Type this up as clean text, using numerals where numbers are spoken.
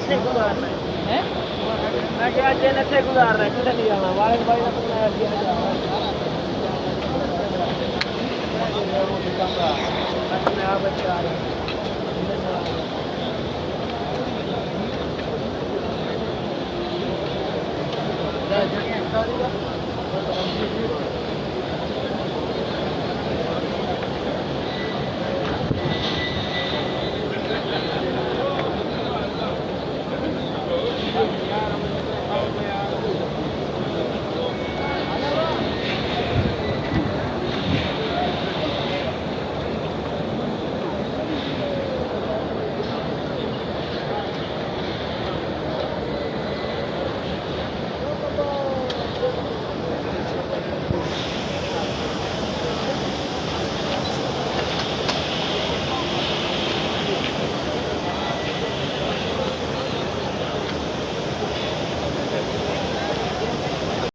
ਇੱਥੇ ਗੁਜ਼ਾਰਨਾ ਹੈ ਮੈਂ ਕਿਹਾ ਅੱਜ ਇਹਨੇ ਇੱਥੇ ਗੁਜ਼ਾਰਨਾ ਕਿਤੇ ਨਹੀਂ ਜਾਣਾ ਵਾਲੇ ਬਾਈ ਦਾ ਪੁੱਛਣਾ ਅੱਗੇ ਆਪਣੇ ਆਪ ਬੱਚਾ ਆ ਰਿਹਾ